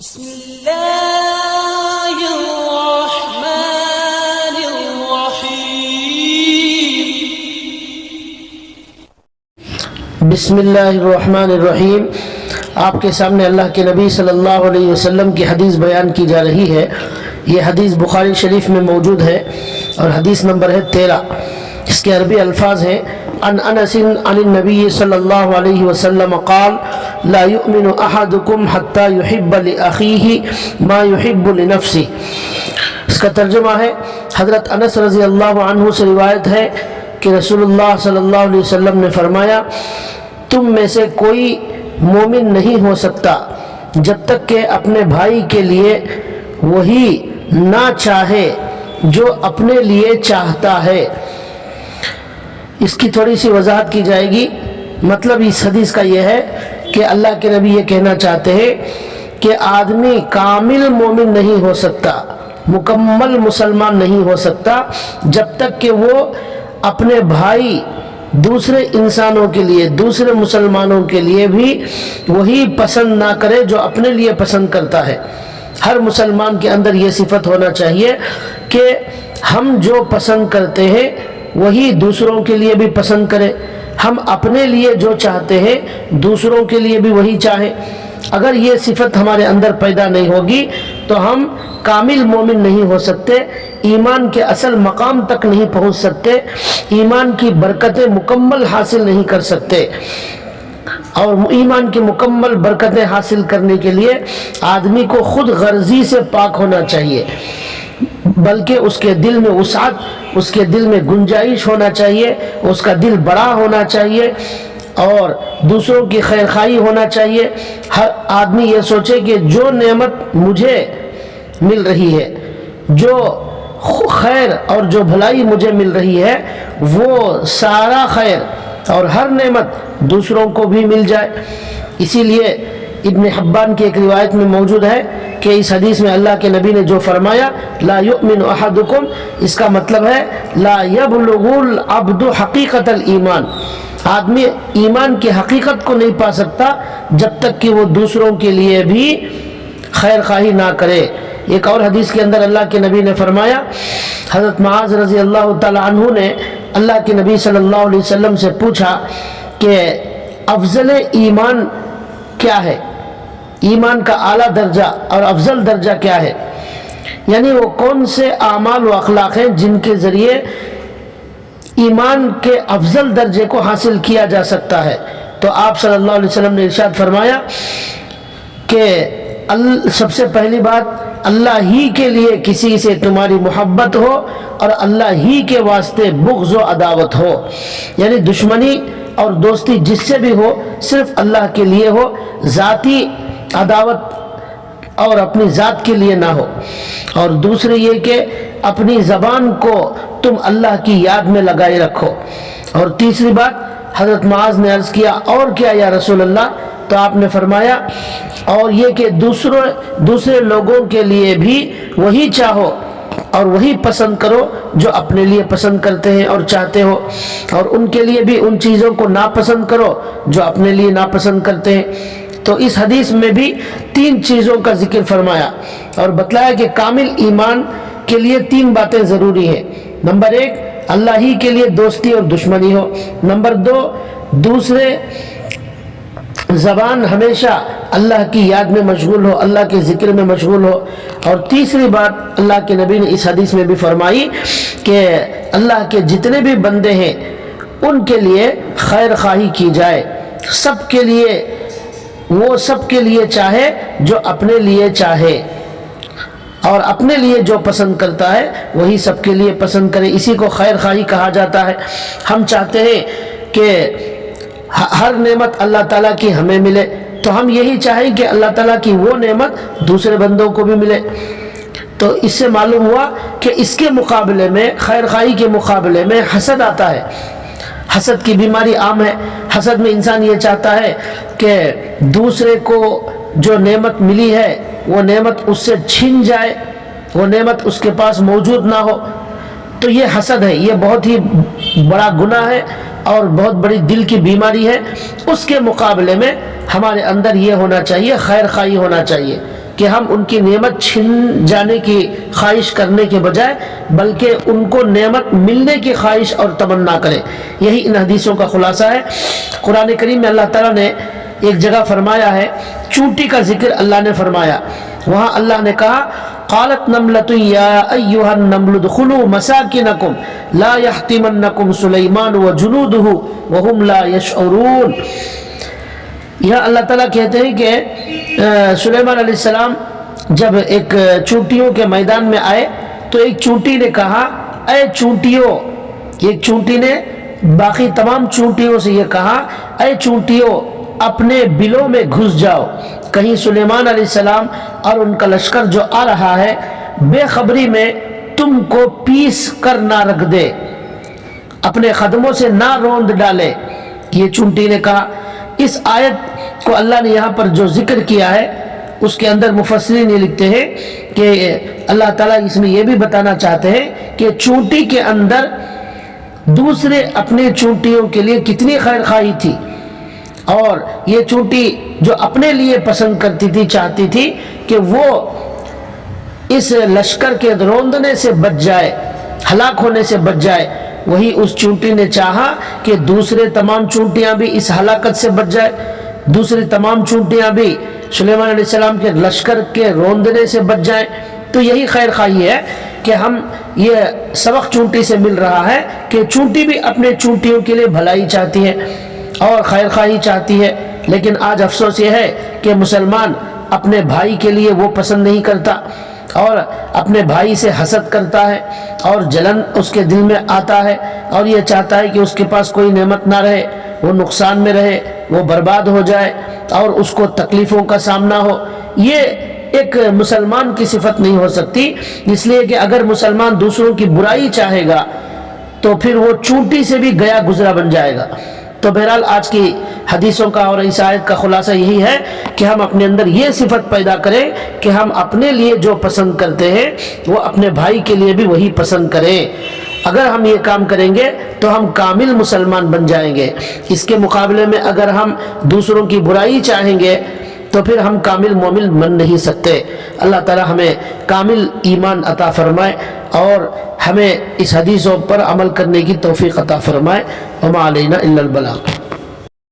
بسم الله الرحمن الرحيم بسم اللہ الرحمن الرحیم۔ آپ کے سامنے اللہ کے نبی صلی اللہ علیہ وسلم کی حدیث بیان کی جا رہی ہے۔ یہ حدیث بخاری شریف میں موجود ہے اور حدیث نمبر ہے 13۔ اس کے عربی الفاظ ہیں عن انس عن النبی صلی اللہ علیہ وسلم قال لا يؤمن احدكم حتى يحب لاخيه ما يحب لنفسه۔ اس کا ترجمہ ہے، حضرت انس رضی اللہ عنہ سے روایت ہے کہ رسول اللہ صلی اللہ علیہ وسلم نے فرمایا، تم میں سے کوئی مومن نہیں ہو سکتا جب تک کہ اپنے بھائی کے لیے وہی نہ چاہے جو اپنے لیے چاہتا ہے۔ اس کی تھوڑی سی وضاحت کی جائے گی۔ مطلب اس حدیث کا یہ ہے کہ اللہ کے نبی یہ کہنا چاہتے ہیں کہ آدمی کامل مومن نہیں ہو سکتا، مکمل مسلمان نہیں ہو سکتا جب تک کہ وہ اپنے بھائی دوسرے انسانوں کے لیے، دوسرے مسلمانوں کے لیے بھی وہی پسند نہ کرے جو اپنے لیے پسند کرتا ہے۔ ہر مسلمان کے اندر یہ صفت ہونا چاہیے کہ ہم جو پسند کرتے ہیں وہی دوسروں کے لیے بھی پسند کریں، ہم اپنے لیے جو چاہتے ہیں دوسروں کے لیے بھی وہی چاہیں۔ اگر یہ صفت ہمارے اندر پیدا نہیں ہوگی تو ہم کامل مومن نہیں ہو سکتے، ایمان کے اصل مقام تک نہیں پہنچ سکتے، ایمان کی برکتیں مکمل حاصل نہیں کر سکتے۔ اور ایمان کی مکمل برکتیں حاصل کرنے کے لیے آدمی کو خود غرضی سے پاک ہونا چاہیے، بلکہ اس کے دل میں وسعت، اس کے دل میں گنجائش ہونا چاہیے، اس کا دل بڑا ہونا چاہیے اور دوسروں کی خیر خواہی ہونا چاہیے۔ ہر آدمی یہ سوچے کہ جو نعمت مجھے مل رہی ہے، جو خیر اور جو بھلائی مجھے مل رہی ہے، وہ سارا خیر اور ہر نعمت دوسروں کو بھی مل جائے۔ اسی لیے ابن حبان کی ایک روایت میں موجود ہے کہ اس حدیث میں اللہ کے نبی نے جو فرمایا لا یؤمن احدکم، اس کا مطلب ہے لا یبلغ العبد حقیقت الایمان، آدمی ایمان کی حقیقت کو نہیں پا سکتا جب تک کہ وہ دوسروں کے لیے بھی خیر خواہی نہ کرے۔ ایک اور حدیث کے اندر اللہ کے نبی نے فرمایا، حضرت معاذ رضی اللہ تعالی عنہ نے اللہ کے نبی صلی اللہ علیہ وسلم سے پوچھا کہ افضل ایمان کیا ہے، ایمان کا اعلیٰ درجہ اور افضل درجہ کیا ہے، یعنی وہ کون سے اعمال و اخلاق ہیں جن کے ذریعے ایمان کے افضل درجے کو حاصل کیا جا سکتا ہے۔ تو آپ صلی اللہ علیہ وسلم نے ارشاد فرمایا کہ سب سے پہلی بات اللہ ہی کے لیے کسی سے تمہاری محبت ہو اور اللہ ہی کے واسطے بغض و عداوت ہو، یعنی دشمنی اور دوستی جس سے بھی ہو صرف اللہ کے لیے ہو، ذاتی عداوت اور اپنی ذات کے لیے نہ ہو۔ اور دوسرے یہ کہ اپنی زبان کو تم اللہ کی یاد میں لگائے رکھو۔ اور تیسری بات حضرت معاذ نے عرض کیا اور کیا یا رسول اللہ؟ تو آپ نے فرمایا اور یہ کہ دوسرے لوگوں کے لیے بھی وہی چاہو اور وہی پسند کرو جو اپنے لیے پسند کرتے ہیں اور چاہتے ہو، اور ان کے لیے بھی ان چیزوں کو ناپسند کرو جو اپنے لیے ناپسند کرتے ہیں۔ تو اس حدیث میں بھی 3 چیزوں کا ذکر فرمایا اور بتلایا کہ کامل ایمان کے لیے 3 باتیں ضروری ہیں۔ نمبر 1 اللہ ہی کے لیے دوستی اور دشمنی ہو، نمبر 2 دوسرے زبان ہمیشہ اللہ کی یاد میں مشغول ہو، اللہ کے ذکر میں مشغول ہو، اور تیسری بات اللہ کے نبی نے اس حدیث میں بھی فرمائی کہ اللہ کے جتنے بھی بندے ہیں ان کے لیے خیر خواہی کی جائے، سب کے لیے، وہ سب کے لیے چاہے جو اپنے لیے چاہے، اور اپنے لیے جو پسند کرتا ہے وہی سب کے لیے پسند کرے۔ اسی کو خیر خواہی کہا جاتا ہے۔ ہم چاہتے ہیں کہ ہر نعمت اللہ تعالیٰ کی ہمیں ملے، تو ہم یہی چاہیں کہ اللہ تعالیٰ کی وہ نعمت دوسرے بندوں کو بھی ملے۔ تو اس سے معلوم ہوا کہ اس کے مقابلے میں، خیر خواہی کے مقابلے میں حسد آتا ہے۔ حسد کی بیماری عام ہے۔ حسد میں انسان یہ چاہتا ہے کہ دوسرے کو جو نعمت ملی ہے وہ نعمت اس سے چھن جائے، وہ نعمت اس کے پاس موجود نہ ہو۔ تو یہ حسد ہے، یہ بہت ہی بڑا گناہ ہے اور بہت بڑی دل کی بیماری ہے۔ اس کے مقابلے میں ہمارے اندر یہ ہونا چاہیے، خیر خواہی ہونا چاہیے، کہ ہم ان کی نعمت چھن جانے کی خواہش کرنے کے بجائے بلکہ ان کو نعمت ملنے کی خواہش اور تمنا کریں. یہی ان حدیثوں کا خلاصہ ہے. قرآن کریم میں اللہ تعالیٰ نے ایک جگہ فرمایا ہے، چونٹی کا ذکر اللہ نے فرمایا. وہاں اللہ نے کہا قالت نملۃ یا ایھا النمل ادخلوا مساکنکم لا یحطمنکم سلیمان وجنودہ وہم لا یشعرون. یہاں اللہ تعالیٰ کہتے ہیں کہ سلیمان علیہ السلام جب ایک چونٹیوں کے میدان میں آئے تو ایک چونٹی نے کہا اے چونٹیوں، ایک چونٹی نے باقی تمام چونٹیوں سے یہ کہا اے چونٹیوں اپنے بلوں میں گھس جاؤ، کہیں سلیمان علیہ السلام اور ان کا لشکر جو آ رہا ہے بے خبری میں تم کو پیس کر نہ رکھ دے، اپنے قدموں سے نہ روند ڈالے. یہ چونٹی نے کہا. اس آیت کو اللہ نے یہاں پر جو ذکر کیا ہے اس کے اندر مفسرین یہ لکھتے ہیں کہ اللہ تعالیٰ اس میں یہ بھی بتانا چاہتے ہیں کہ چونٹی کے اندر دوسرے اپنے چونٹیوں کے لیے کتنی خیر خواہی تھی، اور یہ چونٹی جو اپنے لیے پسند کرتی تھی، چاہتی تھی کہ وہ اس لشکر کے روندنے سے بچ جائے، ہلاک ہونے سے بچ جائے. وہی اس چونٹی نے چاہا کہ دوسرے تمام چونٹیاں بھی اس ہلاکت سے بچ جائے، دوسری تمام چونٹیاں بھی سلیمان علیہ السلام کے لشکر کے روندنے سے بچ جائیں. تو یہی خیر خواہی ہے کہ ہم یہ سبق چونٹی سے مل رہا ہے کہ چونٹی بھی اپنے چونٹیوں کے لیے بھلائی چاہتی ہے اور خیر خواہی چاہتی ہے. لیکن آج افسوس یہ ہے کہ مسلمان اپنے بھائی کے لیے وہ پسند نہیں کرتا اور اپنے بھائی سے حسد کرتا ہے اور جلن اس کے دل میں آتا ہے اور یہ چاہتا ہے کہ اس کے پاس کوئی نعمت نہ رہے، وہ نقصان میں رہے، وہ برباد ہو جائے اور اس کو تکلیفوں کا سامنا ہو. یہ ایک مسلمان کی صفت نہیں ہو سکتی، اس لیے کہ اگر مسلمان دوسروں کی برائی چاہے گا تو پھر وہ چونٹی سے بھی گیا گزرا بن جائے گا. تو بہرحال آج کی حدیثوں کا اور اس آیت کا خلاصہ یہی ہے کہ ہم اپنے اندر یہ صفت پیدا کریں کہ ہم اپنے لیے جو پسند کرتے ہیں وہ اپنے بھائی کے لیے بھی وہی پسند کریں. اگر ہم یہ کام کریں گے تو ہم کامل مسلمان بن جائیں گے. اس کے مقابلے میں اگر ہم دوسروں کی برائی چاہیں گے تو پھر ہم کامل مومن بن نہیں سکتے. اللہ تعالی ہمیں کامل ایمان عطا فرمائے اور ہمیں اس حدیثوں پر عمل کرنے کی توفیق عطا فرمائے. وما علینا الا البلاغ.